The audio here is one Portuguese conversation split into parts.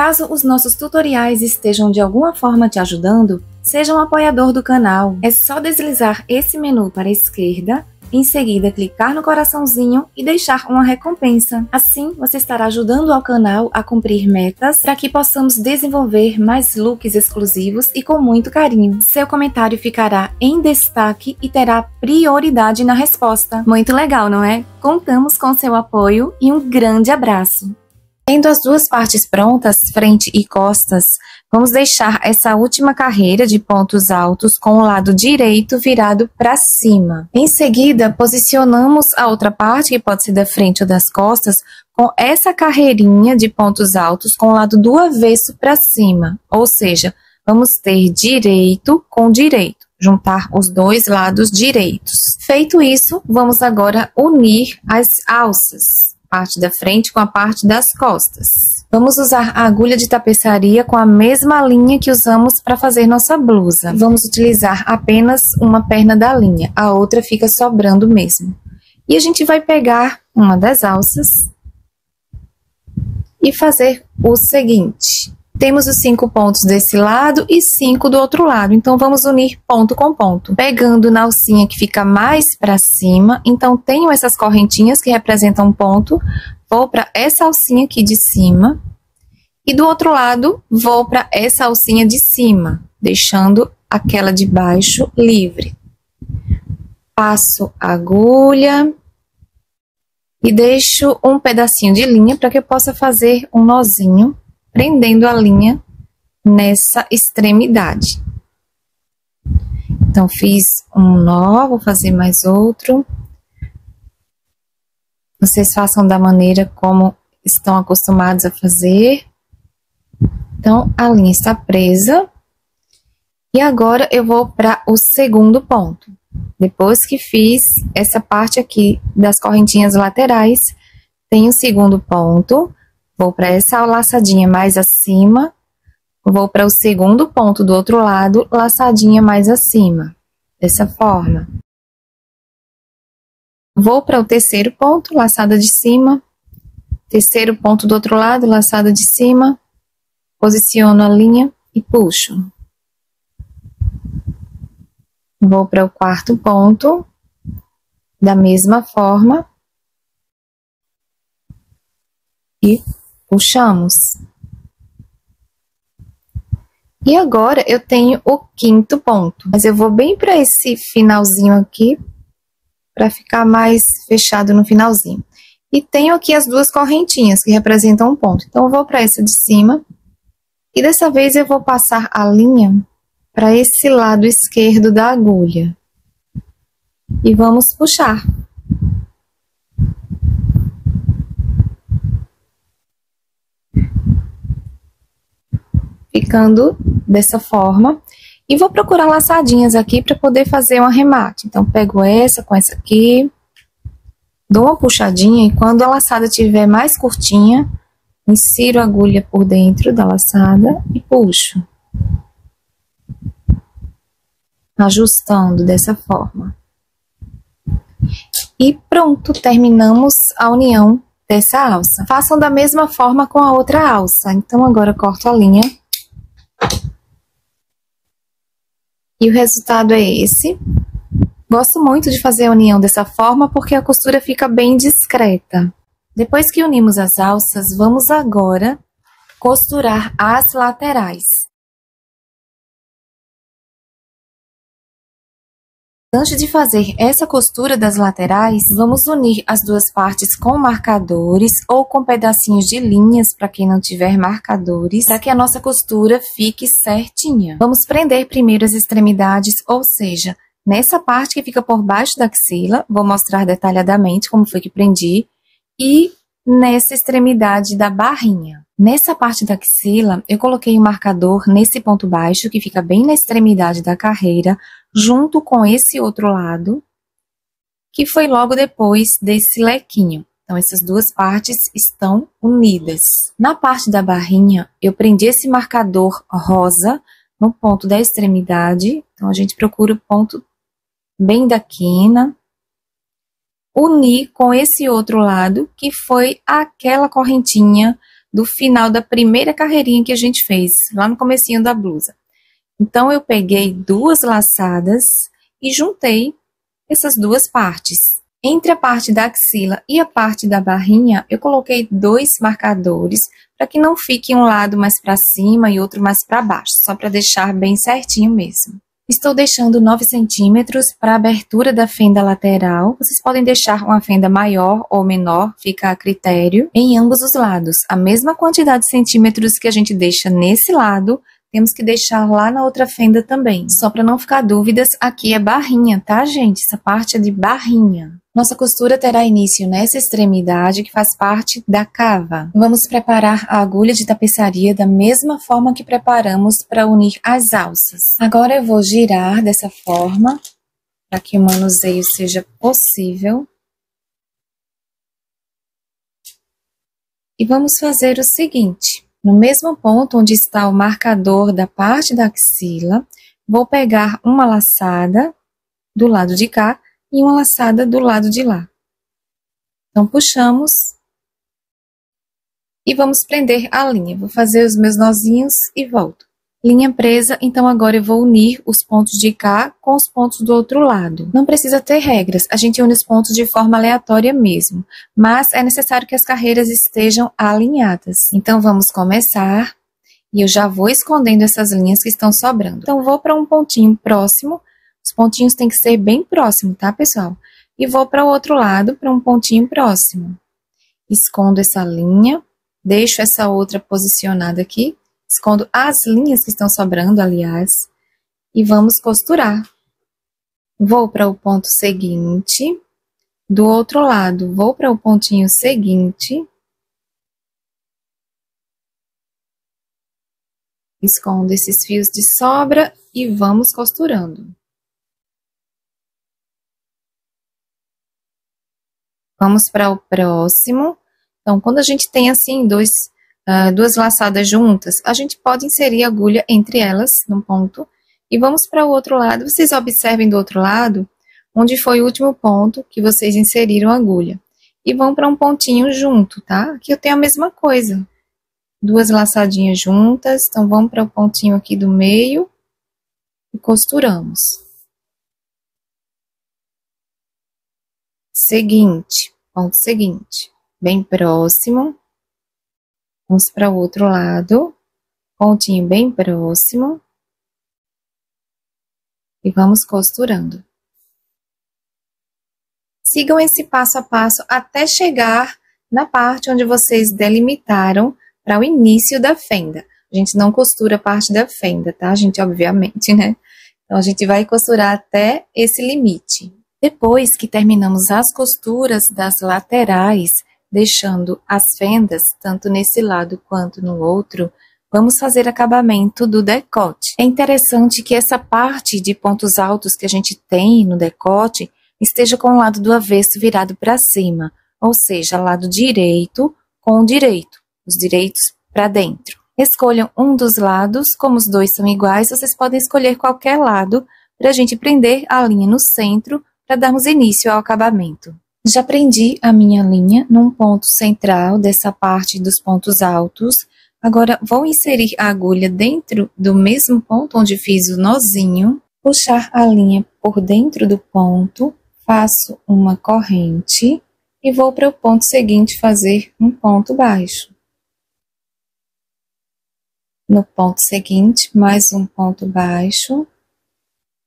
Caso os nossos tutoriais estejam de alguma forma te ajudando, seja um apoiador do canal. É só deslizar esse menu para a esquerda, em seguida clicar no coraçãozinho e deixar uma recompensa. Assim, você estará ajudando ao canal a cumprir metas para que possamos desenvolver mais looks exclusivos e com muito carinho. Seu comentário ficará em destaque e terá prioridade na resposta. Muito legal, não é? Contamos com seu apoio e um grande abraço! Tendo as duas partes prontas, frente e costas, vamos deixar essa última carreira de pontos altos com o lado direito virado para cima. Em seguida, posicionamos a outra parte, que pode ser da frente ou das costas, com essa carreirinha de pontos altos com o lado do avesso para cima. Ou seja, vamos ter direito com direito, juntar os dois lados direitos. Feito isso, vamos agora unir as alças. Parte da frente com a parte das costas. Vamos usar a agulha de tapeçaria com a mesma linha que usamos para fazer nossa blusa. Vamos utilizar apenas uma perna da linha, a outra fica sobrando mesmo. E a gente vai pegar uma das alças e fazer o seguinte. Temos os 5 pontos desse lado e 5 do outro lado, então vamos unir ponto com ponto. Pegando na alcinha que fica mais para cima, então tenho essas correntinhas que representam um ponto, vou para essa alcinha aqui de cima, e do outro lado vou para essa alcinha de cima, deixando aquela de baixo livre. Passo a agulha e deixo um pedacinho de linha para que eu possa fazer um nozinho, prendendo a linha nessa extremidade. Então, fiz um nó, vou fazer mais outro. Vocês façam da maneira como estão acostumados a fazer. Então, a linha está presa. E agora, eu vou para o segundo ponto. Depois que fiz essa parte aqui das correntinhas laterais, tem o segundo ponto. Vou para essa laçadinha mais acima, vou para o segundo ponto do outro lado, laçadinha mais acima, dessa forma. Vou para o terceiro ponto, laçada de cima, terceiro ponto do outro lado, laçada de cima, posiciono a linha e puxo. Vou para o quarto ponto, da mesma forma, e puxamos. E agora eu tenho o quinto ponto, mas eu vou bem para esse finalzinho aqui, para ficar mais fechado no finalzinho. E tenho aqui as duas correntinhas que representam um ponto. Então, eu vou para essa de cima, e dessa vez eu vou passar a linha para esse lado esquerdo da agulha. E vamos puxar. Ficando dessa forma, e vou procurar laçadinhas aqui para poder fazer um arremate. Então, pego essa com essa aqui, dou uma puxadinha e quando a laçada estiver mais curtinha, insiro a agulha por dentro da laçada e puxo. Ajustando dessa forma. E pronto, terminamos a união dessa alça. Façam da mesma forma com a outra alça. Então, agora corto a linha. E o resultado é esse. Gosto muito de fazer a união dessa forma porque a costura fica bem discreta. Depois que unimos as alças, vamos agora costurar as laterais. Antes de fazer essa costura das laterais, vamos unir as duas partes com marcadores ou com pedacinhos de linhas, para quem não tiver marcadores, para que a nossa costura fique certinha. Vamos prender primeiro as extremidades, ou seja, nessa parte que fica por baixo da axila, vou mostrar detalhadamente como foi que prendi, e nessa extremidade da barrinha. Nessa parte da axila, eu coloquei o marcador nesse ponto baixo, que fica bem na extremidade da carreira, junto com esse outro lado, que foi logo depois desse lequinho. Então, essas duas partes estão unidas. Na parte da barrinha, eu prendi esse marcador rosa no ponto da extremidade. Então, a gente procura o ponto bem da quina. Unir com esse outro lado, que foi aquela correntinha do final da primeira carreirinha que a gente fez, lá no comecinho da blusa. Então, eu peguei 2 laçadas e juntei essas 2 partes. Entre a parte da axila e a parte da barrinha, eu coloquei 2 marcadores para que não fique um lado mais para cima e outro mais para baixo, só para deixar bem certinho mesmo. Estou deixando 9 centímetros para a abertura da fenda lateral. Vocês podem deixar uma fenda maior ou menor, fica a critério, em ambos os lados. A mesma quantidade de centímetros que a gente deixa nesse lado, temos que deixar lá na outra fenda também. Só para não ficar dúvidas, aqui é barrinha, tá, gente? Essa parte é de barrinha. Nossa costura terá início nessa extremidade que faz parte da cava. Vamos preparar a agulha de tapeçaria da mesma forma que preparamos para unir as alças. Agora eu vou girar dessa forma, para que o manuseio seja possível. E vamos fazer o seguinte. No mesmo ponto onde está o marcador da parte da axila, vou pegar uma laçada do lado de cá e uma laçada do lado de lá. Então, puxamos e vamos prender a linha. Vou fazer os meus nozinhos e volto. Linha presa, então agora eu vou unir os pontos de cá com os pontos do outro lado. Não precisa ter regras, a gente une os pontos de forma aleatória mesmo, mas é necessário que as carreiras estejam alinhadas. Então vamos começar e eu já vou escondendo essas linhas que estão sobrando. Então vou para um pontinho próximo, os pontinhos têm que ser bem próximos, tá, pessoal? E vou para o outro lado, para um pontinho próximo. Escondo essa linha, deixo essa outra posicionada aqui. Escondo as linhas que estão sobrando, aliás, e vamos costurar. Vou para o ponto seguinte, do outro lado, vou para o pontinho seguinte. Escondo esses fios de sobra e vamos costurando. Vamos para o próximo. Então, quando a gente tem assim duas laçadas juntas, a gente pode inserir a agulha entre elas, num ponto, e vamos para o outro lado. Vocês observem do outro lado, onde foi o último ponto que vocês inseriram a agulha. E vão para um pontinho junto, tá? Aqui eu tenho a mesma coisa. 2 laçadinhas juntas, então vamos para o pontinho aqui do meio e costuramos. Seguinte, ponto seguinte, bem próximo. Vamos para o outro lado, pontinho bem próximo. E vamos costurando. Sigam esse passo a passo até chegar na parte onde vocês delimitaram para o início da fenda. A gente não costura a parte da fenda, tá, gente? Obviamente, né? Então, a gente vai costurar até esse limite. Depois que terminamos as costuras das laterais, deixando as fendas, tanto nesse lado quanto no outro, vamos fazer acabamento do decote. É interessante que essa parte de pontos altos que a gente tem no decote esteja com o lado do avesso virado para cima, ou seja, lado direito com o direito, os direitos para dentro. Escolham um dos lados, como os dois são iguais, vocês podem escolher qualquer lado para a gente prender a linha no centro para darmos início ao acabamento. Já prendi a minha linha num ponto central dessa parte dos pontos altos. Agora, vou inserir a agulha dentro do mesmo ponto onde fiz o nozinho, puxar a linha por dentro do ponto, faço uma corrente e vou para o ponto seguinte fazer um ponto baixo. No ponto seguinte, mais um ponto baixo.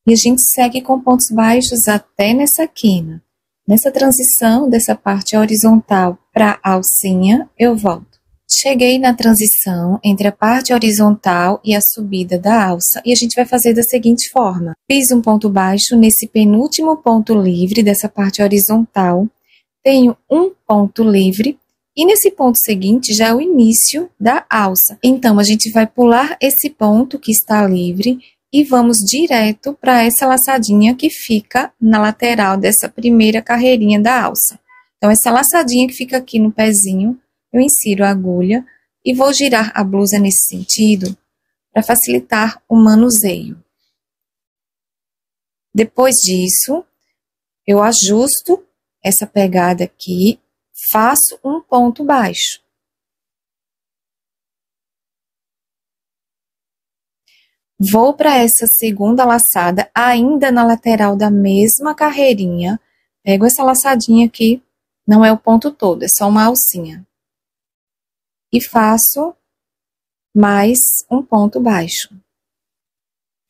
E a gente segue com pontos baixos até nessa quina. Nessa transição dessa parte horizontal para a alcinha, eu volto. Cheguei na transição entre a parte horizontal e a subida da alça e a gente vai fazer da seguinte forma. Fiz um ponto baixo nesse penúltimo ponto livre dessa parte horizontal, tenho um ponto livre e nesse ponto seguinte já é o início da alça. Então, a gente vai pular esse ponto que está livre e vamos direto para essa laçadinha que fica na lateral dessa primeira carreirinha da alça. Então, essa laçadinha que fica aqui no pezinho, eu insiro a agulha e vou girar a blusa nesse sentido para facilitar o manuseio. Depois disso, eu ajusto essa pegada aqui, faço um ponto baixo. Vou para essa segunda laçada, ainda na lateral da mesma carreirinha. Pego essa laçadinha aqui, não é o ponto todo, é só uma alcinha. E faço mais um ponto baixo.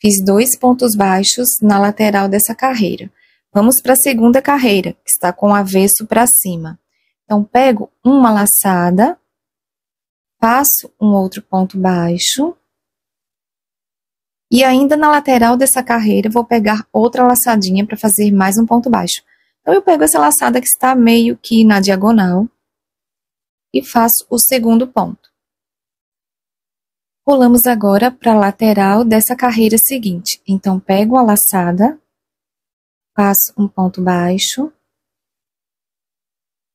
Fiz 2 pontos baixos na lateral dessa carreira. Vamos para a segunda carreira, que está com o avesso para cima. Então, pego uma laçada, faço um outro ponto baixo. E ainda na lateral dessa carreira, vou pegar outra laçadinha para fazer mais um ponto baixo. Então, eu pego essa laçada que está meio que na diagonal e faço o segundo ponto. Pulamos agora para a lateral dessa carreira seguinte. Então, pego a laçada, faço um ponto baixo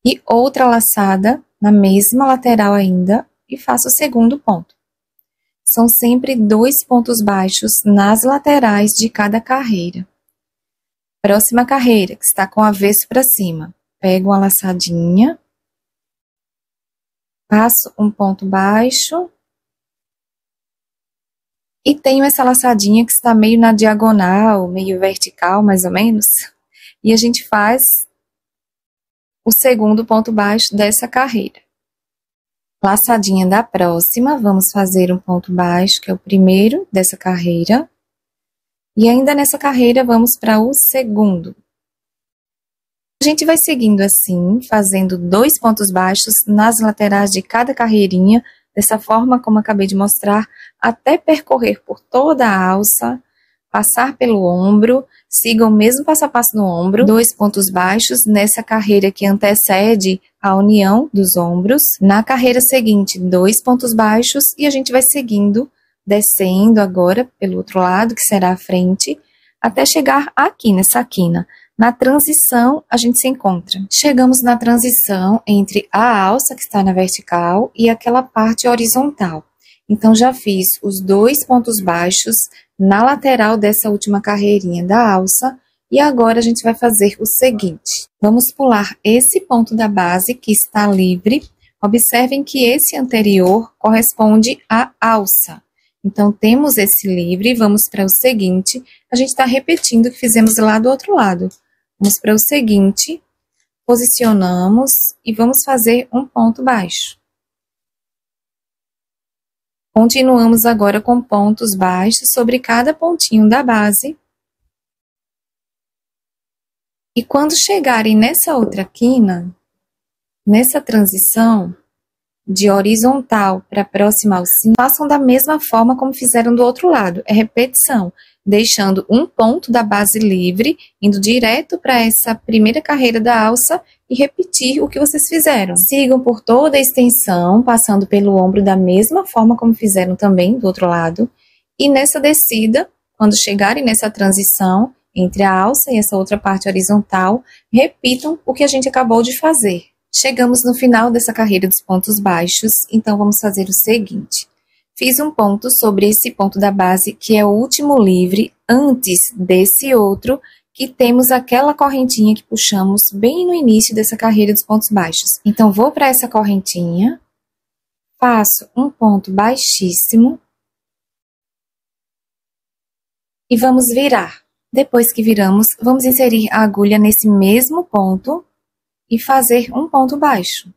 e outra laçada na mesma lateral ainda e faço o segundo ponto. São sempre 2 pontos baixos nas laterais de cada carreira. Próxima carreira, que está com o avesso para cima. Pego uma laçadinha, faço um ponto baixo e tenho essa laçadinha que está meio na diagonal, meio vertical, mais ou menos. E a gente faz o segundo ponto baixo dessa carreira. Laçadinha da próxima, vamos fazer um ponto baixo, que é o primeiro dessa carreira. E ainda nessa carreira, vamos para o segundo. A gente vai seguindo assim, fazendo 2 pontos baixos nas laterais de cada carreirinha, dessa forma como acabei de mostrar, até percorrer por toda a alça, passar pelo ombro, siga o mesmo passo a passo no ombro, 2 pontos baixos nessa carreira que antecede a união dos ombros. Na carreira seguinte, 2 pontos baixos e a gente vai seguindo, descendo agora pelo outro lado, que será a frente, até chegar aqui nessa quina. Na transição, a gente se encontra. Chegamos na transição entre a alça, que está na vertical, e aquela parte horizontal. Então, já fiz os 2 pontos baixos na lateral dessa última carreirinha da alça. E agora, a gente vai fazer o seguinte. Vamos pular esse ponto da base, que está livre. Observem que esse anterior corresponde à alça. Então, temos esse livre, vamos para o seguinte. A gente está repetindo o que fizemos lá do outro lado. Vamos para o seguinte, posicionamos e vamos fazer um ponto baixo. Continuamos agora com pontos baixos sobre cada pontinho da base. E quando chegarem nessa outra quina, nessa transição de horizontal para a próxima alcinha, façam da mesma forma como fizeram do outro lado, é repetição, deixando um ponto da base livre, indo direto para essa primeira carreira da alça e repetir o que vocês fizeram. Sigam por toda a extensão, passando pelo ombro da mesma forma como fizeram também do outro lado. E nessa descida, quando chegarem nessa transição entre a alça e essa outra parte horizontal, repitam o que a gente acabou de fazer. Chegamos no final dessa carreira dos pontos baixos, então vamos fazer o seguinte. Fiz um ponto sobre esse ponto da base, que é o último livre, antes desse outro, que temos aquela correntinha que puxamos bem no início dessa carreira dos pontos baixos. Então, vou para essa correntinha, faço um ponto baixíssimo e vamos virar. Depois que viramos, vamos inserir a agulha nesse mesmo ponto e fazer um ponto baixo.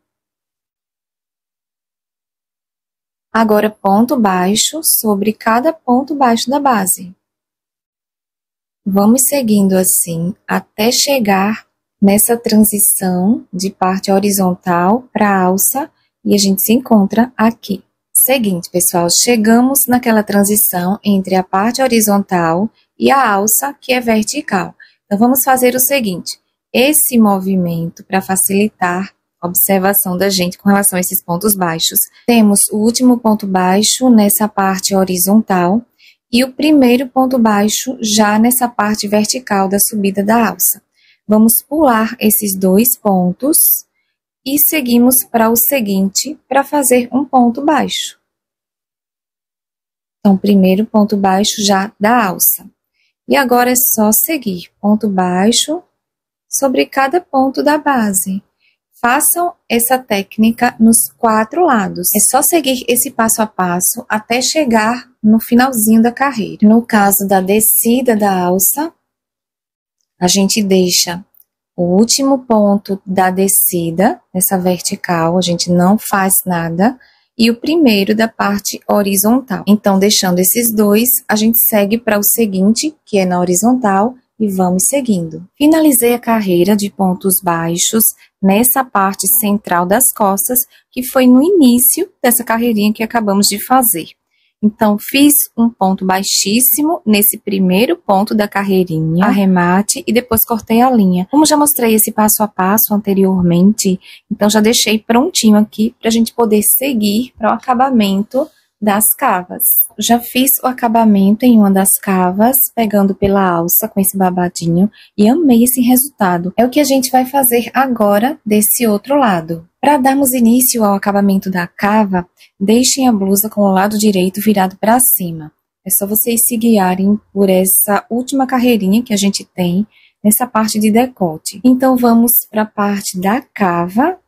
Agora, ponto baixo sobre cada ponto baixo da base. Vamos seguindo assim até chegar nessa transição de parte horizontal para alça e a gente se encontra aqui. Seguinte, pessoal, chegamos naquela transição entre a parte horizontal e a alça, que é vertical. Então, vamos fazer o seguinte. Esse movimento, para facilitar a observação da gente com relação a esses pontos baixos, temos o último ponto baixo nessa parte horizontal e o primeiro ponto baixo já nessa parte vertical da subida da alça. Vamos pular esses 2 pontos e seguimos para o seguinte para fazer um ponto baixo. Então, primeiro ponto baixo já da alça. E agora é só seguir ponto baixo sobre cada ponto da base. Façam essa técnica nos 4 lados. É só seguir esse passo a passo até chegar no finalzinho da carreira. No caso da descida da alça, a gente deixa o último ponto da descida, nessa vertical, a gente não faz nada, e o primeiro da parte horizontal. Então, deixando esses dois, a gente segue para o seguinte, que é na horizontal, e vamos seguindo. Finalizei a carreira de pontos baixos nessa parte central das costas, que foi no início dessa carreirinha que acabamos de fazer. Então, fiz um ponto baixíssimo nesse primeiro ponto da carreirinha, arremate, e depois cortei a linha. Como já mostrei esse passo a passo anteriormente, então já deixei prontinho aqui para a gente poder seguir para o acabamento das cavas. Já fiz o acabamento em uma das cavas, pegando pela alça com esse babadinho, e amei esse resultado. É o que a gente vai fazer agora desse outro lado. Para darmos início ao acabamento da cava, deixem a blusa com o lado direito virado para cima. É só vocês se guiarem por essa última carreirinha que a gente tem nessa parte de decote. Então, vamos para a parte da cava,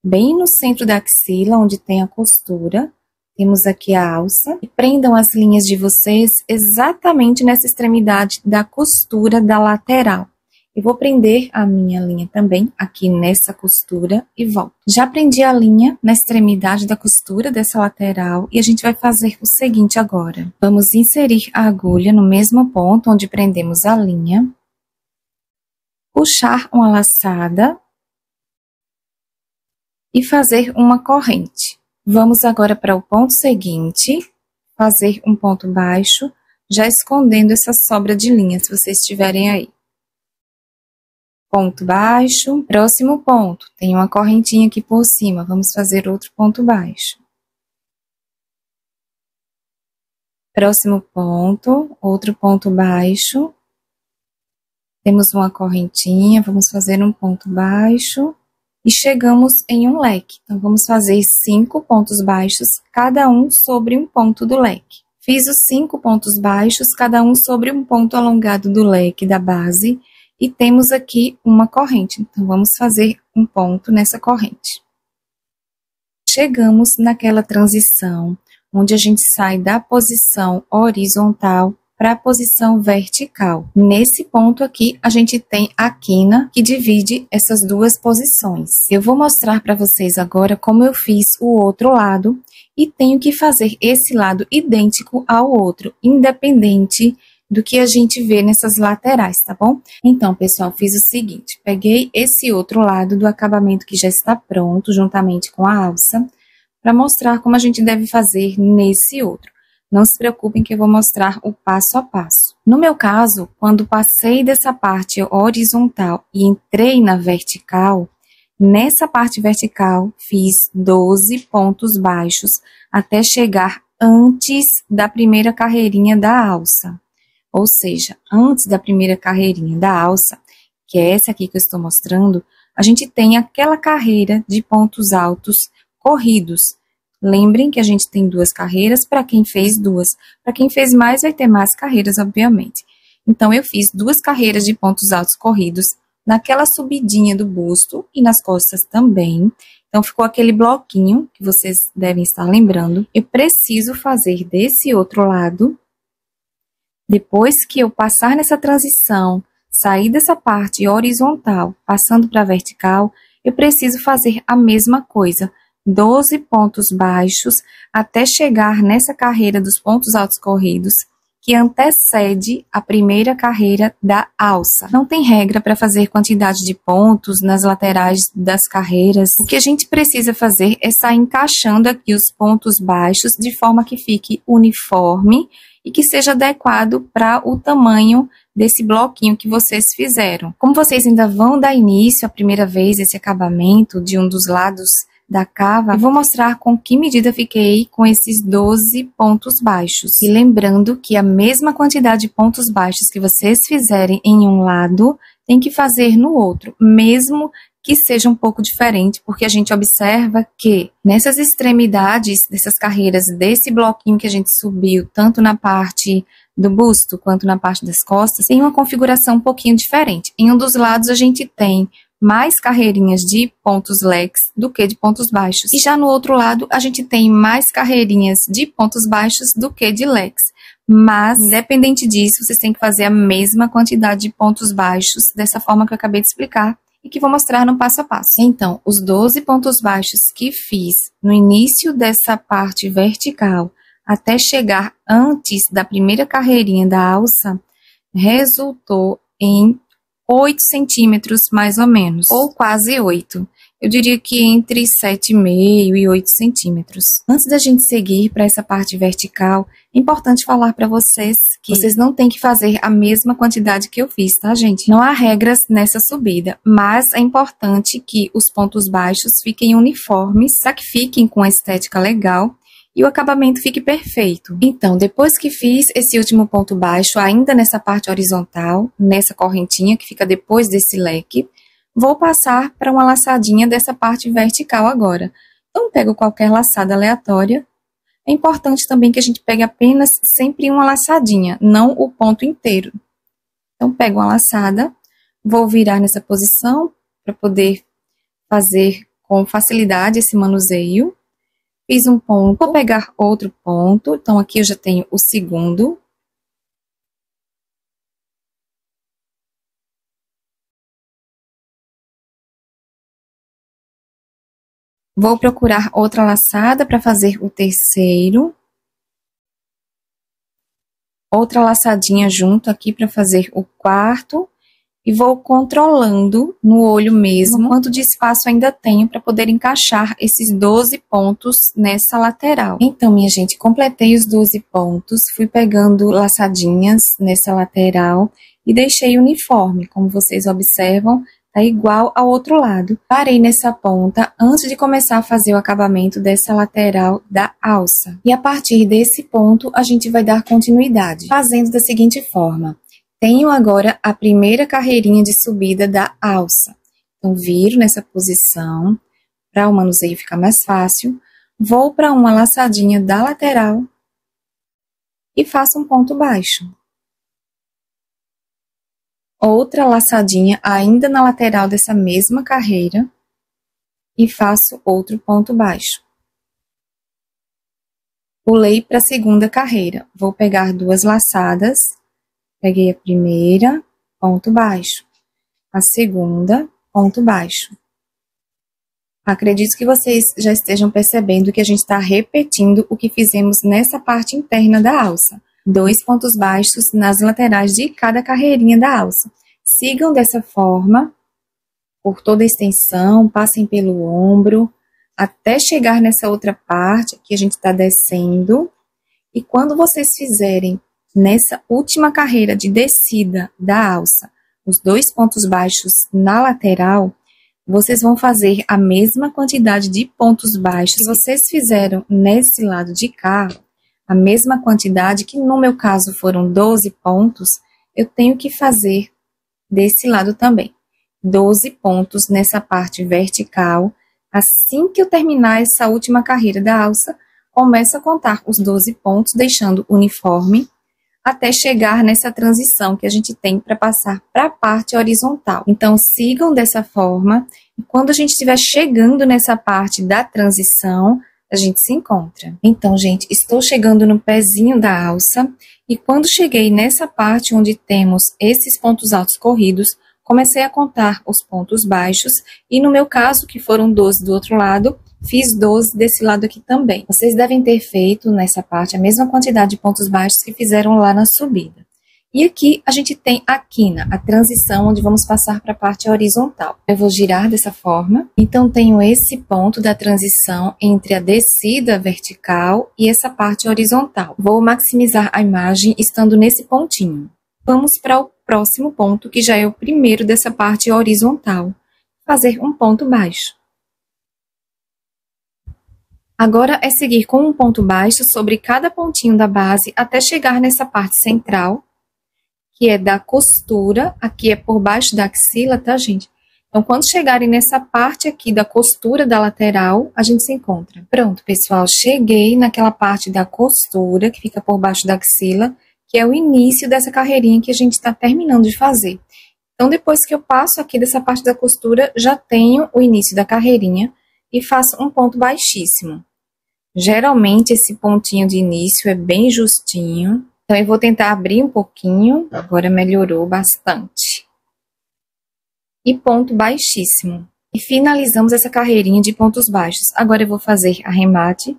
bem no centro da axila, onde tem a costura. Temos aqui a alça. E prendam as linhas de vocês exatamente nessa extremidade da costura da lateral. Eu vou prender a minha linha também aqui nessa costura e volto. Já prendi a linha na extremidade da costura dessa lateral e a gente vai fazer o seguinte agora. Vamos inserir a agulha no mesmo ponto onde prendemos a linha. Puxar uma laçada e fazer uma corrente. Vamos agora para o ponto seguinte, fazer um ponto baixo, já escondendo essa sobra de linha, se vocês tiverem aí. Ponto baixo, próximo ponto, tem uma correntinha aqui por cima, vamos fazer outro ponto baixo. Próximo ponto, outro ponto baixo, temos uma correntinha, vamos fazer um ponto baixo. E chegamos em um leque. Então, vamos fazer 5 pontos baixos, cada um sobre um ponto do leque. Fiz os 5 pontos baixos, cada um sobre um ponto alongado do leque da base. E temos aqui uma corrente. Então, vamos fazer um ponto nessa corrente. Chegamos naquela transição, onde a gente sai da posição horizontal para a posição vertical. Nesse ponto aqui, a gente tem a quina que divide essas duas posições. Eu vou mostrar para vocês agora como eu fiz o outro lado e tenho que fazer esse lado idêntico ao outro, independente do que a gente vê nessas laterais, tá bom? Então, pessoal, fiz o seguinte, peguei esse outro lado do acabamento que já está pronto, juntamente com a alça, para mostrar como a gente deve fazer nesse outro. Não se preocupem que eu vou mostrar o passo a passo. No meu caso, quando passei dessa parte horizontal e entrei na vertical, nessa parte vertical fiz 12 pontos baixos até chegar antes da primeira carreirinha da alça. Ou seja, antes da primeira carreirinha da alça, que é essa aqui que eu estou mostrando, a gente tem aquela carreira de pontos altos corridos. Lembrem que a gente tem 2 carreiras para quem fez 2. Para quem fez mais, vai ter mais carreiras, obviamente. Então, eu fiz 2 carreiras de pontos altos corridos naquela subidinha do busto e nas costas também. Então, ficou aquele bloquinho que vocês devem estar lembrando. Eu preciso fazer desse outro lado. Depois que eu passar nessa transição, sair dessa parte horizontal, passando para a vertical, eu preciso fazer a mesma coisa. 12 pontos baixos até chegar nessa carreira dos pontos altos corridos, que antecede a primeira carreira da alça. Não tem regra para fazer quantidade de pontos nas laterais das carreiras. O que a gente precisa fazer é sair encaixando aqui os pontos baixos de forma que fique uniforme e que seja adequado para o tamanho desse bloquinho que vocês fizeram. Como vocês ainda vão dar início a primeira vez esse acabamento de um dos lados da cava, eu vou mostrar com que medida fiquei com esses 12 pontos baixos. E lembrando que a mesma quantidade de pontos baixos que vocês fizerem em um lado, tem que fazer no outro, mesmo que seja um pouco diferente, porque a gente observa que nessas extremidades dessas carreiras, desse bloquinho que a gente subiu, tanto na parte do busto quanto na parte das costas, tem uma configuração um pouquinho diferente. Em um dos lados a gente tem mais carreirinhas de pontos leques do que de pontos baixos. E já no outro lado, a gente tem mais carreirinhas de pontos baixos do que de leques. Mas, independente disso, vocês têm que fazer a mesma quantidade de pontos baixos, dessa forma que eu acabei de explicar, e que vou mostrar no passo a passo. Então, os 12 pontos baixos que fiz no início dessa parte vertical, até chegar antes da primeira carreirinha da alça, resultou em 8 centímetros mais ou menos, ou quase 8. Eu diria que entre 7,5 e 8 centímetros. Antes da gente seguir para essa parte vertical, é importante falar para vocês que vocês não têm que fazer a mesma quantidade que eu fiz, tá, gente? Não há regras nessa subida, mas é importante que os pontos baixos fiquem uniformes, para que fiquem com a estética legal e o acabamento fique perfeito. Então, depois que fiz esse último ponto baixo, ainda nessa parte horizontal, nessa correntinha que fica depois desse leque, vou passar para uma laçadinha dessa parte vertical agora. Então, pego qualquer laçada aleatória. É importante também que a gente pegue apenas sempre uma laçadinha, não o ponto inteiro. Então, pego uma laçada, vou virar nessa posição para poder fazer com facilidade esse manuseio. Fiz um ponto, vou pegar outro ponto, então aqui eu já tenho o segundo. Vou procurar outra laçada para fazer o terceiro. Outra laçadinha junto aqui para fazer o quarto. E vou controlando no olho mesmo quanto de espaço ainda tenho para poder encaixar esses 12 pontos nessa lateral. Então, minha gente, completei os 12 pontos, fui pegando laçadinhas nessa lateral e deixei uniforme. Como vocês observam, tá igual ao outro lado. Parei nessa ponta antes de começar a fazer o acabamento dessa lateral da alça. E a partir desse ponto, a gente vai dar continuidade, fazendo da seguinte forma. Tenho agora a primeira carreirinha de subida da alça. Então, viro nessa posição, para o manuseio ficar mais fácil. Vou para uma laçadinha da lateral e faço um ponto baixo. Outra laçadinha ainda na lateral dessa mesma carreira e faço outro ponto baixo. Pulei para a segunda carreira. Vou pegar 2 laçadas. Peguei a primeira, ponto baixo. A segunda, ponto baixo. Acredito que vocês já estejam percebendo que a gente está repetindo o que fizemos nessa parte interna da alça. 2 pontos baixos nas laterais de cada carreirinha da alça. Sigam dessa forma, por toda a extensão, passem pelo ombro, até chegar nessa outra parte que a gente está descendo. E quando vocês fizerem nessa última carreira de descida da alça, os 2 pontos baixos na lateral, vocês vão fazer a mesma quantidade de pontos baixos que vocês fizeram nesse lado de cá, a mesma quantidade, que no meu caso foram 12 pontos, eu tenho que fazer desse lado também. 12 pontos nessa parte vertical. Assim que eu terminar essa última carreira da alça, começo a contar os 12 pontos, deixando uniforme, até chegar nessa transição que a gente tem para passar para a parte horizontal. Então, sigam dessa forma, e quando a gente estiver chegando nessa parte da transição, a gente se encontra. Então, gente, estou chegando no pezinho da alça, e quando cheguei nessa parte onde temos esses pontos altos corridos, comecei a contar os pontos baixos, e no meu caso, que foram 12 do outro lado, fiz 12 desse lado aqui também. Vocês devem ter feito nessa parte a mesma quantidade de pontos baixos que fizeram lá na subida. E aqui a gente tem a quina, a transição onde vamos passar para a parte horizontal. Eu vou girar dessa forma. Então, tenho esse ponto da transição entre a descida vertical e essa parte horizontal. Vou maximizar a imagem estando nesse pontinho. Vamos para o próximo ponto, que já é o primeiro dessa parte horizontal. Fazer um ponto baixo. Agora é seguir com um ponto baixo sobre cada pontinho da base até chegar nessa parte central, que é da costura, aqui é por baixo da axila, tá, gente? Então, quando chegarem nessa parte aqui da costura da lateral, a gente se encontra. Pronto, pessoal, cheguei naquela parte da costura, que fica por baixo da axila, que é o início dessa carreirinha que a gente está terminando de fazer. Então, depois que eu passo aqui dessa parte da costura, já tenho o início da carreirinha e faço um ponto baixíssimo. Geralmente, esse pontinho de início é bem justinho, então eu vou tentar abrir um pouquinho, agora melhorou bastante. E ponto baixíssimo. E finalizamos essa carreirinha de pontos baixos. Agora eu vou fazer arremate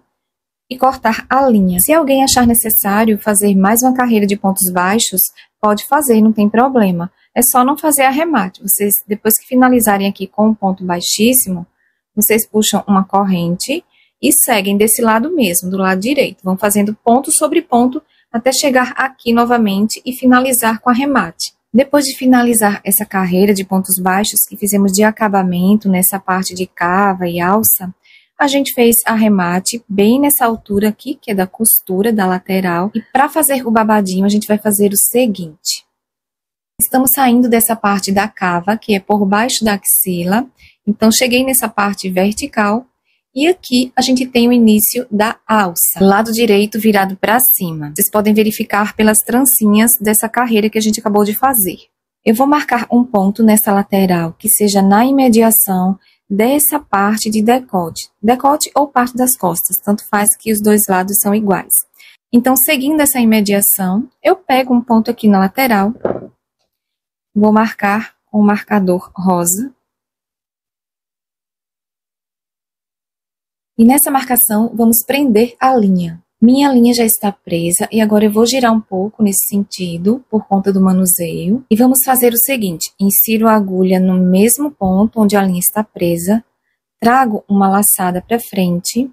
e cortar a linha. Se alguém achar necessário fazer mais uma carreira de pontos baixos, pode fazer, não tem problema. É só não fazer arremate. Vocês, depois que finalizarem aqui com um ponto baixíssimo, vocês puxam uma corrente e seguem desse lado mesmo, do lado direito. Vão fazendo ponto sobre ponto até chegar aqui novamente e finalizar com arremate. Depois de finalizar essa carreira de pontos baixos que fizemos de acabamento nessa parte de cava e alça, a gente fez arremate bem nessa altura aqui, que é da costura da lateral. E para fazer o babadinho, a gente vai fazer o seguinte. Estamos saindo dessa parte da cava, que é por baixo da axila. Então, cheguei nessa parte vertical. E aqui a gente tem o início da alça, lado direito virado para cima. Vocês podem verificar pelas trancinhas dessa carreira que a gente acabou de fazer. Eu vou marcar um ponto nessa lateral que seja na imediação dessa parte de decote. Decote ou parte das costas, tanto faz que os dois lados são iguais. Então, seguindo essa imediação, eu pego um ponto aqui na lateral, vou marcar com o marcador rosa. E nessa marcação, vamos prender a linha. Minha linha já está presa e agora eu vou girar um pouco nesse sentido, por conta do manuseio. E vamos fazer o seguinte, insiro a agulha no mesmo ponto onde a linha está presa, trago uma laçada para frente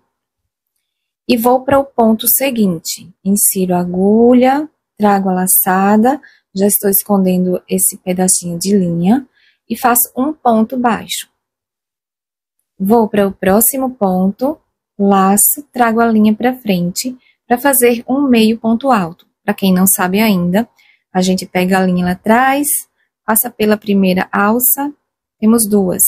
e vou para o ponto seguinte. Insiro a agulha, trago a laçada, já estou escondendo esse pedacinho de linha e faço um ponto baixo. Vou para o próximo ponto, laço, trago a linha para frente para fazer um meio ponto alto. Para quem não sabe ainda, a gente pega a linha lá atrás, passa pela primeira alça, temos duas.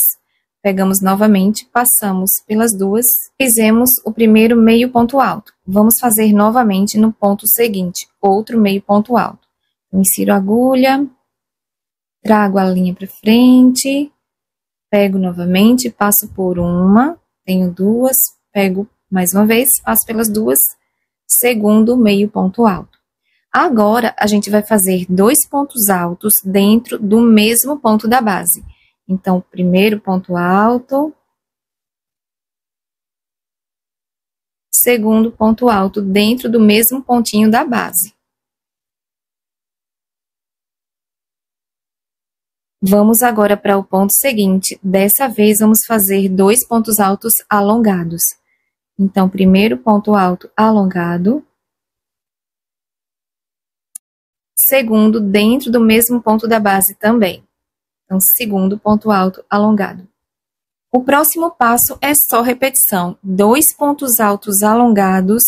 Pegamos novamente, passamos pelas duas, fizemos o primeiro meio ponto alto. Vamos fazer novamente no ponto seguinte, outro meio ponto alto. Insiro a agulha, trago a linha para frente. Pego novamente, passo por uma, tenho duas, pego mais uma vez, passo pelas duas, segundo meio ponto alto. Agora, a gente vai fazer dois pontos altos dentro do mesmo ponto da base. Então, primeiro ponto alto, segundo ponto alto dentro do mesmo pontinho da base. Vamos agora para o ponto seguinte. Dessa vez, vamos fazer dois pontos altos alongados. Então, primeiro ponto alto alongado. Segundo, dentro do mesmo ponto da base também. Então, segundo ponto alto alongado. O próximo passo é só repetição. Dois pontos altos alongados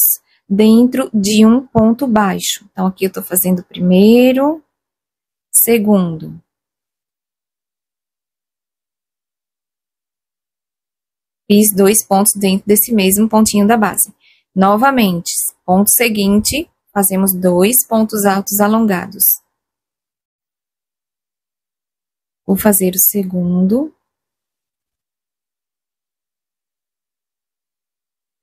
dentro de um ponto baixo. Então, aqui eu estou fazendo primeiro, segundo. Fiz dois pontos dentro desse mesmo pontinho da base. Novamente, ponto seguinte, fazemos dois pontos altos alongados. Vou fazer o segundo.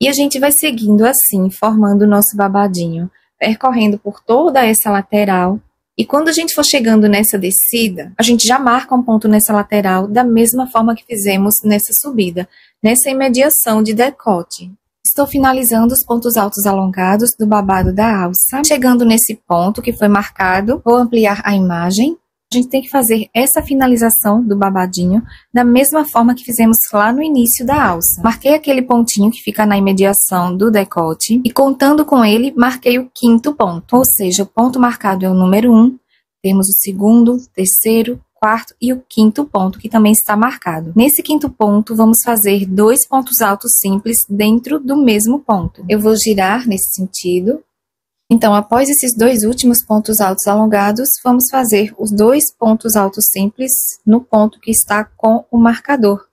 E a gente vai seguindo assim, formando o nosso babadinho, percorrendo por toda essa lateral. E quando a gente for chegando nessa descida, a gente já marca um ponto nessa lateral da mesma forma que fizemos nessa subida, nessa imediação de decote. Estou finalizando os pontos altos alongados do babado da alça. Chegando nesse ponto que foi marcado, vou ampliar a imagem. A gente tem que fazer essa finalização do babadinho da mesma forma que fizemos lá no início da alça. Marquei aquele pontinho que fica na imediação do decote e contando com ele, marquei o quinto ponto. Ou seja, o ponto marcado é o número 1, temos o segundo, terceiro, quarto e o quinto ponto que também está marcado. Nesse quinto ponto, vamos fazer dois pontos altos simples dentro do mesmo ponto. Eu vou girar nesse sentido. Então, após esses dois últimos pontos altos alongados, vamos fazer os dois pontos altos simples no ponto que está com o marcador.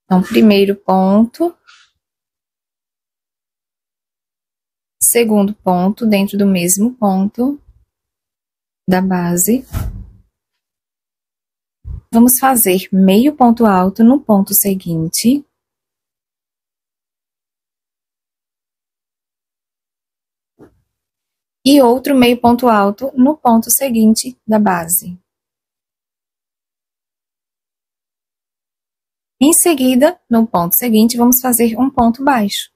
Então, primeiro ponto, segundo ponto dentro do mesmo ponto da base, Vamos fazer meio ponto alto no ponto seguinte. E outro meio ponto alto no ponto seguinte da base. Em seguida, no ponto seguinte, vamos fazer um ponto baixo.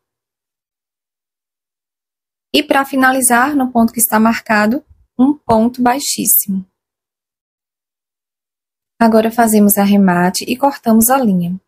E para finalizar, no ponto que está marcado, um ponto baixíssimo. Agora fazemos arremate e cortamos a linha.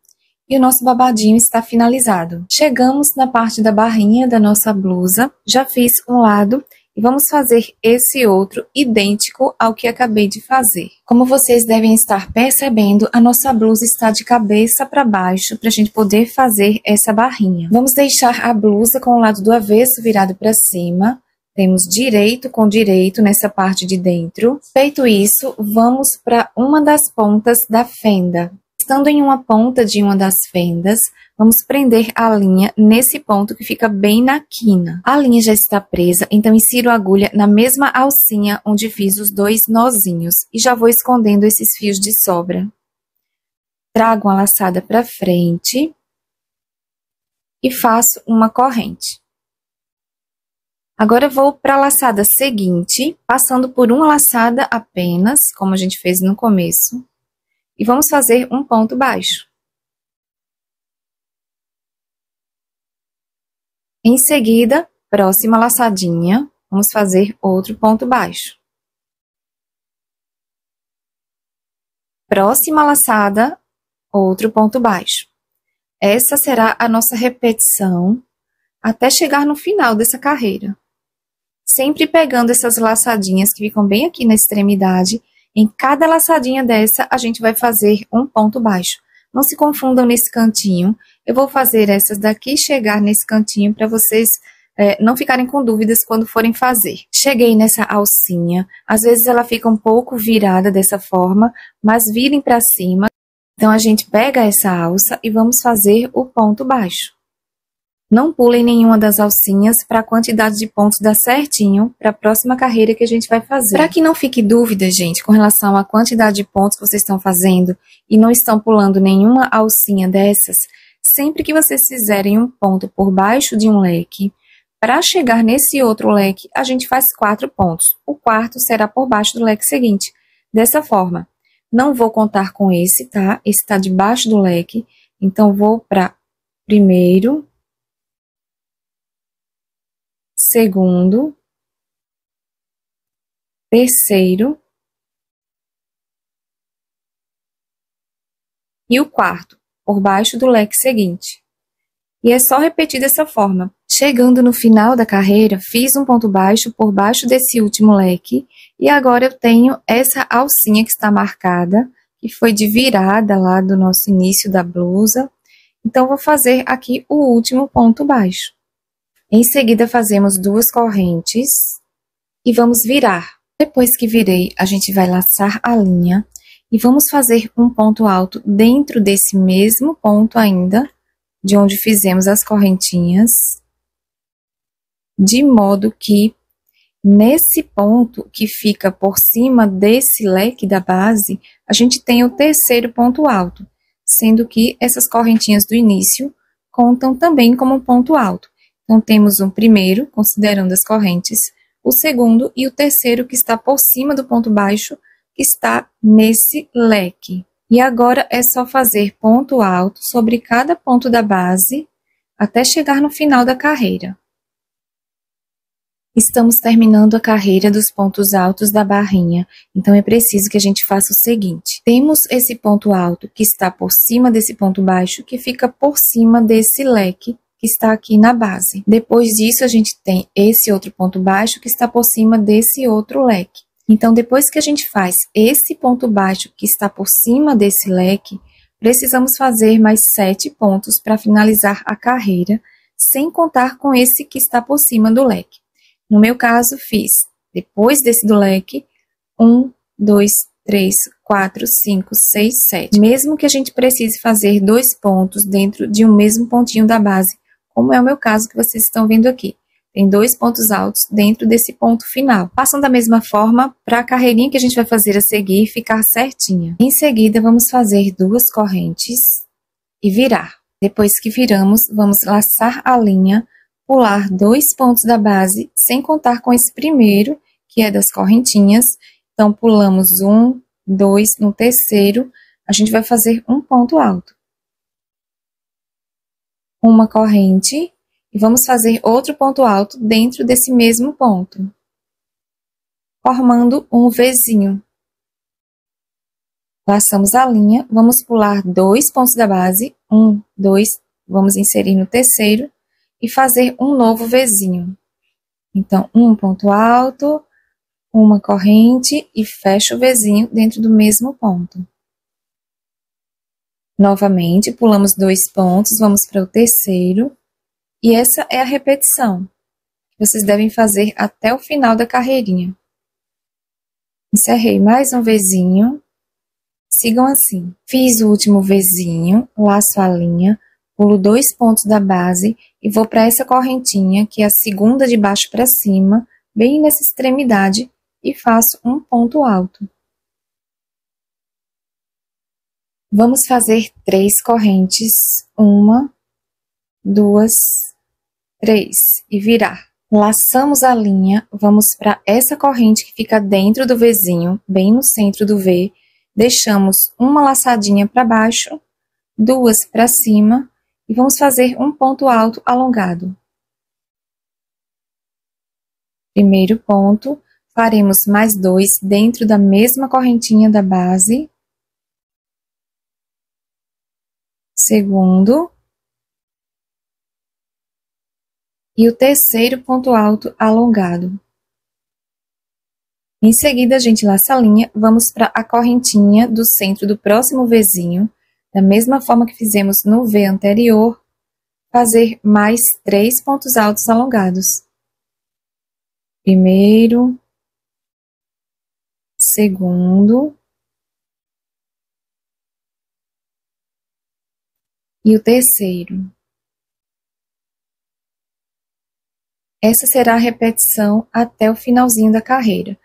E o nosso babadinho está finalizado. Chegamos na parte da barrinha da nossa blusa. Já fiz um lado e vamos fazer esse outro idêntico ao que acabei de fazer. Como vocês devem estar percebendo, a nossa blusa está de cabeça para baixo para a gente poder fazer essa barrinha. Vamos deixar a blusa com o lado do avesso virado para cima. Temos direito com direito nessa parte de dentro. Feito isso, vamos para uma das pontas da fenda. Estando em uma ponta de uma das fendas, vamos prender a linha nesse ponto que fica bem na quina. A linha já está presa, então insiro a agulha na mesma alcinha onde fiz os 2 nozinhos e já vou escondendo esses fios de sobra. Trago uma laçada para frente e faço uma corrente. Agora vou para a laçada seguinte, passando por uma laçada apenas, como a gente fez no começo. E vamos fazer um ponto baixo. Em seguida, próxima laçadinha, vamos fazer outro ponto baixo. Próxima laçada, outro ponto baixo. Essa será a nossa repetição até chegar no final dessa carreira. Sempre pegando essas laçadinhas que ficam bem aqui na extremidade. Em cada laçadinha dessa, a gente vai fazer um ponto baixo. Não se confundam nesse cantinho. Eu vou fazer essas daqui chegar nesse cantinho para vocês não ficarem com dúvidas quando forem fazer. Cheguei nessa alcinha. Às vezes ela fica um pouco virada dessa forma, mas virem para cima. Então, a gente pega essa alça e vamos fazer o ponto baixo. Não pulem nenhuma das alcinhas para a quantidade de pontos dar certinho para a próxima carreira que a gente vai fazer. Para que não fique dúvida, gente, com relação à quantidade de pontos que vocês estão fazendo e não estão pulando nenhuma alcinha dessas, sempre que vocês fizerem um ponto por baixo de um leque, para chegar nesse outro leque, a gente faz 4 pontos. O quarto será por baixo do leque seguinte. Dessa forma, não vou contar com esse, tá? Esse está debaixo do leque, então vou para primeiro, segundo, terceiro e o quarto, por baixo do leque seguinte. E é só repetir dessa forma. Chegando no final da carreira, fiz um ponto baixo por baixo desse último leque e agora eu tenho essa alcinha que está marcada, que foi de virada lá do nosso início da blusa. Então, vou fazer aqui o último ponto baixo. Em seguida, fazemos 2 correntes e vamos virar. Depois que virei, a gente vai laçar a linha e vamos fazer um ponto alto dentro desse mesmo ponto ainda, de onde fizemos as correntinhas, de modo que nesse ponto que fica por cima desse leque da base, a gente tem o terceiro ponto alto, sendo que essas correntinhas do início contam também como um ponto alto. Então, temos um primeiro, considerando as correntes, o segundo e o terceiro que está por cima do ponto baixo, que está nesse leque. E agora é só fazer ponto alto sobre cada ponto da base, até chegar no final da carreira. Estamos terminando a carreira dos pontos altos da barrinha, então é preciso que a gente faça o seguinte. Temos esse ponto alto que está por cima desse ponto baixo, que fica por cima desse leque, que está aqui na base. Depois disso, a gente tem esse outro ponto baixo que está por cima desse outro leque. Então, depois que a gente faz esse ponto baixo que está por cima desse leque, precisamos fazer mais 7 pontos para finalizar a carreira, sem contar com esse que está por cima do leque. No meu caso, fiz, depois desse do leque, 1, 2, 3, 4, 5, 6, 7. Mesmo que a gente precise fazer 2 pontos dentro de um mesmo pontinho da base, como é o meu caso que vocês estão vendo aqui. tem 2 pontos altos dentro desse ponto final. Façam da mesma forma para a carreirinha que a gente vai fazer a seguir ficar certinha. Em seguida, vamos fazer 2 correntes e virar. Depois que viramos, vamos laçar a linha, pular 2 pontos da base, sem contar com esse primeiro, que é das correntinhas. Então, pulamos 1, 2, no terceiro, a gente vai fazer um ponto alto. Uma corrente, e vamos fazer outro ponto alto dentro desse mesmo ponto, formando um Vzinho. Laçamos a linha, vamos pular 2 pontos da base, 1, 2, vamos inserir no terceiro, e fazer um novo Vzinho. Então, um ponto alto, uma corrente e fecho o Vzinho dentro do mesmo ponto. Novamente, pulamos 2 pontos, vamos para o terceiro, e essa é a repetição que vocês devem fazer até o final da carreirinha. Encerrei mais um Vzinho, sigam assim. Fiz o último Vzinho, laço a linha, pulo 2 pontos da base e vou para essa correntinha, que é a segunda de baixo para cima, bem nessa extremidade, e faço um ponto alto. Vamos fazer 3 correntes, 1, 2, 3, e virar. Laçamos a linha, vamos para essa corrente que fica dentro do Vzinho, bem no centro do V, deixamos uma laçadinha para baixo, 2 para cima, e vamos fazer um ponto alto alongado. Primeiro ponto, faremos mais 2 dentro da mesma correntinha da base. Segundo. E o terceiro ponto alto alongado. Em seguida, a gente laça a linha, vamos para a correntinha do centro do próximo Vzinho, da mesma forma que fizemos no V anterior, fazer mais 3 pontos altos alongados. Primeiro, segundo e o terceiro. Essa será a repetição até o finalzinho da carreira.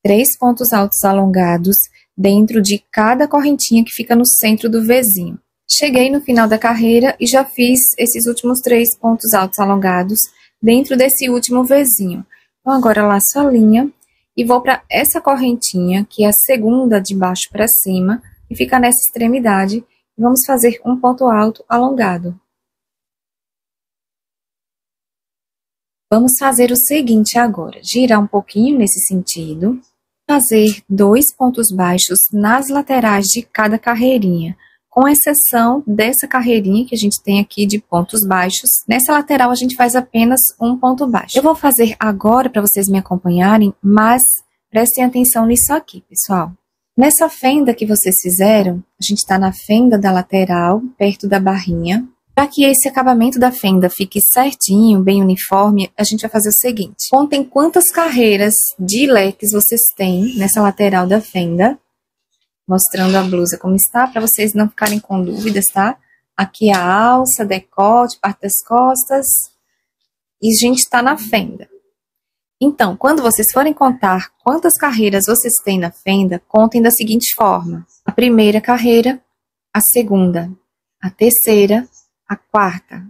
3 pontos altos alongados dentro de cada correntinha que fica no centro do Vzinho. Cheguei no final da carreira e já fiz esses últimos 3 pontos altos alongados dentro desse último Vzinho. Então, agora laço a linha e vou para essa correntinha, que é a segunda de baixo para cima, e fica nessa extremidade, e vamos fazer um ponto alto alongado. Vamos fazer o seguinte agora, girar um pouquinho nesse sentido, fazer 2 pontos baixos nas laterais de cada carreirinha, com exceção dessa carreirinha que a gente tem aqui de pontos baixos. Nessa lateral a gente faz apenas um ponto baixo. Eu vou fazer agora para vocês me acompanharem, mas prestem atenção nisso aqui, pessoal. Nessa fenda que vocês fizeram, a gente está na fenda da lateral, perto da barrinha. Para que esse acabamento da fenda fique certinho, bem uniforme, a gente vai fazer o seguinte. Contem quantas carreiras de leques vocês têm nessa lateral da fenda. Mostrando a blusa como está, para vocês não ficarem com dúvidas, tá? Aqui a alça, decote, parte das costas. E a gente está na fenda. Então, quando vocês forem contar quantas carreiras vocês têm na fenda, contem da seguinte forma. A primeira carreira, a segunda, a terceira, a quarta,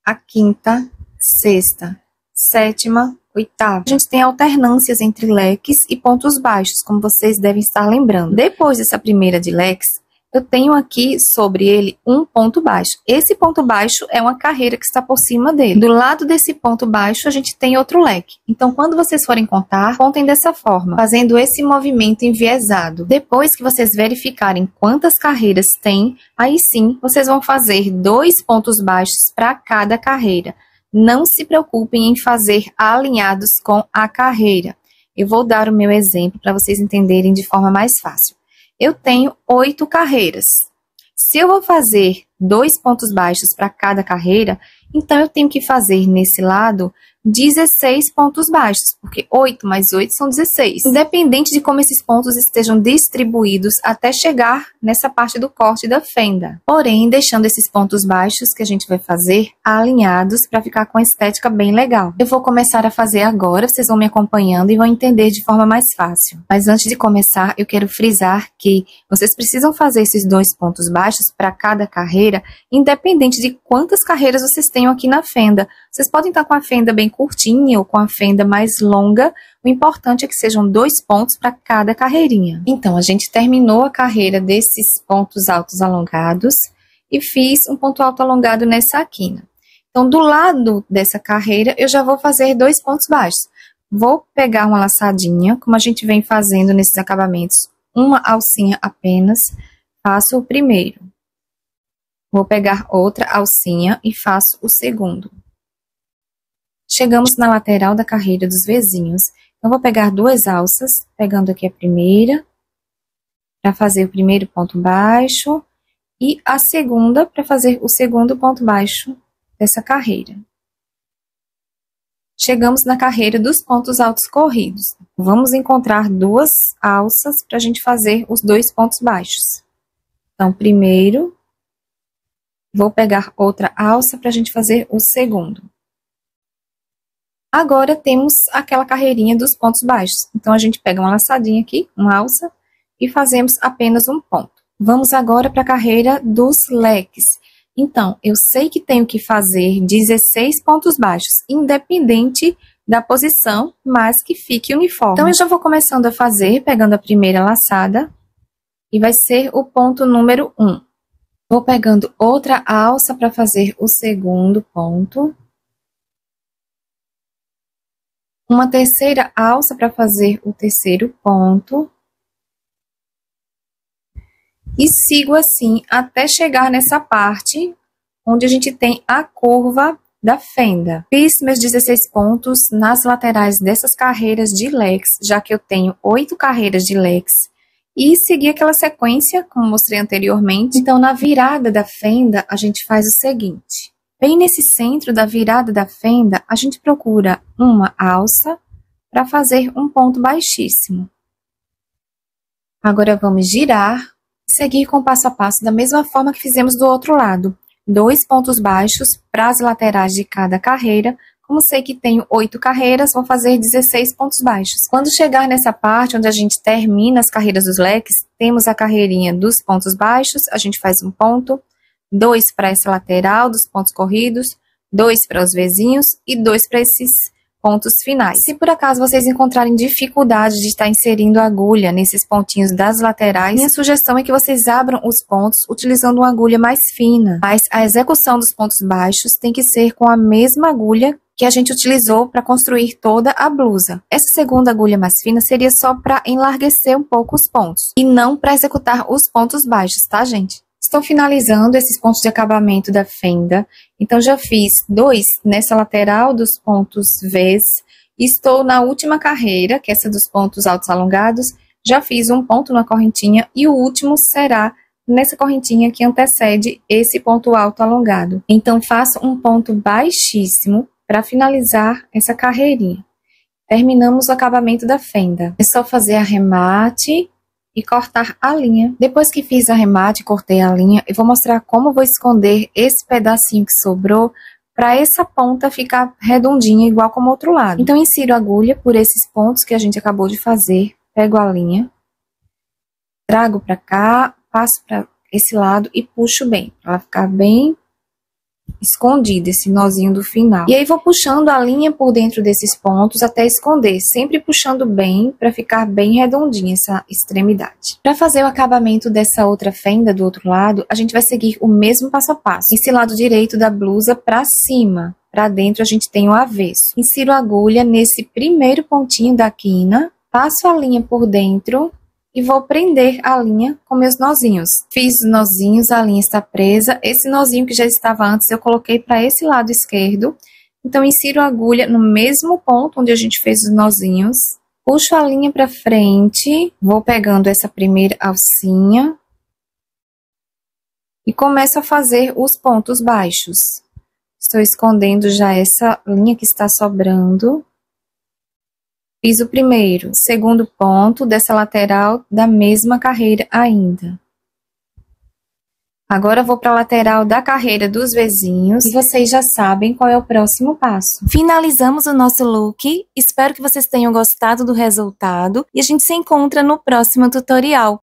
a quinta, sexta, sétima, oitava. A gente tem alternâncias entre leques e pontos baixos, como vocês devem estar lembrando. Depois dessa primeira de leques, eu tenho aqui sobre ele um ponto baixo. Esse ponto baixo é uma carreira que está por cima dele. Do lado desse ponto baixo, a gente tem outro leque. Então, quando vocês forem contar, contem dessa forma, fazendo esse movimento enviesado. Depois que vocês verificarem quantas carreiras tem, aí sim, vocês vão fazer 2 pontos baixos para cada carreira. Não se preocupem em fazer alinhados com a carreira. Eu vou dar o meu exemplo para vocês entenderem de forma mais fácil. Eu tenho 8 carreiras. Se eu vou fazer 2 pontos baixos para cada carreira, então eu tenho que fazer nesse lado 16 pontos baixos, porque 8 mais 8 são 16. Independente de como esses pontos estejam distribuídos até chegar nessa parte do corte da fenda. Porém, deixando esses pontos baixos que a gente vai fazer alinhados para ficar com a estética bem legal. Eu vou começar a fazer agora, vocês vão me acompanhando e vão entender de forma mais fácil. Mas antes de começar, eu quero frisar que vocês precisam fazer esses 2 pontos baixos para cada carreira, independente de quantas carreiras vocês tenham aqui na fenda. Vocês podem estar com a fenda bem curtinha ou com a fenda mais longa, o importante é que sejam 2 pontos para cada carreirinha. Então, a gente terminou a carreira desses pontos altos alongados e fiz um ponto alto alongado nessa quina. Então, do lado dessa carreira, eu já vou fazer 2 pontos baixos. Vou pegar uma laçadinha, como a gente vem fazendo nesses acabamentos, uma alcinha apenas, faço o primeiro. Vou pegar outra alcinha e faço o segundo. Chegamos na lateral da carreira dos vizinhos. Então, vou pegar 2 alças, pegando aqui a primeira, para fazer o primeiro ponto baixo, e a segunda, para fazer o segundo ponto baixo dessa carreira. Chegamos na carreira dos pontos altos corridos. Vamos encontrar 2 alças para a gente fazer os 2 pontos baixos. Então, primeiro, vou pegar outra alça para a gente fazer o segundo. Agora, temos aquela carreirinha dos pontos baixos. Então, a gente pega uma laçadinha aqui, uma alça, e fazemos apenas um ponto. Vamos agora para a carreira dos leques. Então, eu sei que tenho que fazer 16 pontos baixos, independente da posição, mas que fique uniforme. Então, eu já vou começando a fazer, pegando a primeira laçada, e vai ser o ponto número 1. Vou pegando outra alça para fazer o segundo ponto. Uma terceira alça para fazer o terceiro ponto. E sigo assim até chegar nessa parte onde a gente tem a curva da fenda. Fiz meus 16 pontos nas laterais dessas carreiras de leques, já que eu tenho 8 carreiras de leques. E segui aquela sequência, como mostrei anteriormente. Então, na virada da fenda, a gente faz o seguinte. Bem nesse centro da virada da fenda, a gente procura uma alça para fazer um ponto baixíssimo. Agora, vamos girar e seguir com o passo a passo da mesma forma que fizemos do outro lado. 2 pontos baixos para as laterais de cada carreira. Como sei que tenho 8 carreiras, vou fazer 16 pontos baixos. Quando chegar nessa parte onde a gente termina as carreiras dos leques, temos a carreirinha dos pontos baixos, a gente faz um ponto, 2 para essa lateral dos pontos corridos, 2 para os vizinhos e 2 para esses pontos finais. Se por acaso vocês encontrarem dificuldade de estar inserindo a agulha nesses pontinhos das laterais, minha sugestão é que vocês abram os pontos utilizando uma agulha mais fina. Mas a execução dos pontos baixos tem que ser com a mesma agulha que a gente utilizou para construir toda a blusa. Essa segunda agulha mais fina seria só para enlarguecer um pouco os pontos e não para executar os pontos baixos, tá, gente? Estou finalizando esses pontos de acabamento da fenda. Então, já fiz 2 nessa lateral dos pontos Vs. E estou na última carreira, que é essa dos pontos altos alongados. Já fiz um ponto na correntinha e o último será nessa correntinha que antecede esse ponto alto alongado. Então, faço um ponto baixíssimo para finalizar essa carreirinha. Terminamos o acabamento da fenda. É só fazer arremate e cortar a linha. Depois que fiz arremate e cortei a linha, eu vou mostrar como eu vou esconder esse pedacinho que sobrou para essa ponta ficar redondinha, igual como o outro lado. Então, insiro a agulha por esses pontos que a gente acabou de fazer, pego a linha, trago para cá, passo para esse lado e puxo bem, para ela ficar bem escondido, esse nozinho do final. E aí, vou puxando a linha por dentro desses pontos até esconder, sempre puxando bem para ficar bem redondinha essa extremidade. Para fazer o acabamento dessa outra fenda do outro lado, a gente vai seguir o mesmo passo a passo. Esse lado direito da blusa para cima, para dentro a gente tem o avesso. Insiro a agulha nesse primeiro pontinho da quina, passo a linha por dentro e vou prender a linha com meus nozinhos. Fiz os nozinhos, a linha está presa. Esse nozinho que já estava antes, eu coloquei para esse lado esquerdo. Então, insiro a agulha no mesmo ponto onde a gente fez os nozinhos. Puxo a linha para frente, vou pegando essa primeira alcinha. E começo a fazer os pontos baixos. Estou escondendo já essa linha que está sobrando. Fiz o primeiro, segundo ponto dessa lateral da mesma carreira ainda. Agora vou para a lateral da carreira dos vizinhos e vocês já sabem qual é o próximo passo. Finalizamos o nosso look, espero que vocês tenham gostado do resultado e a gente se encontra no próximo tutorial.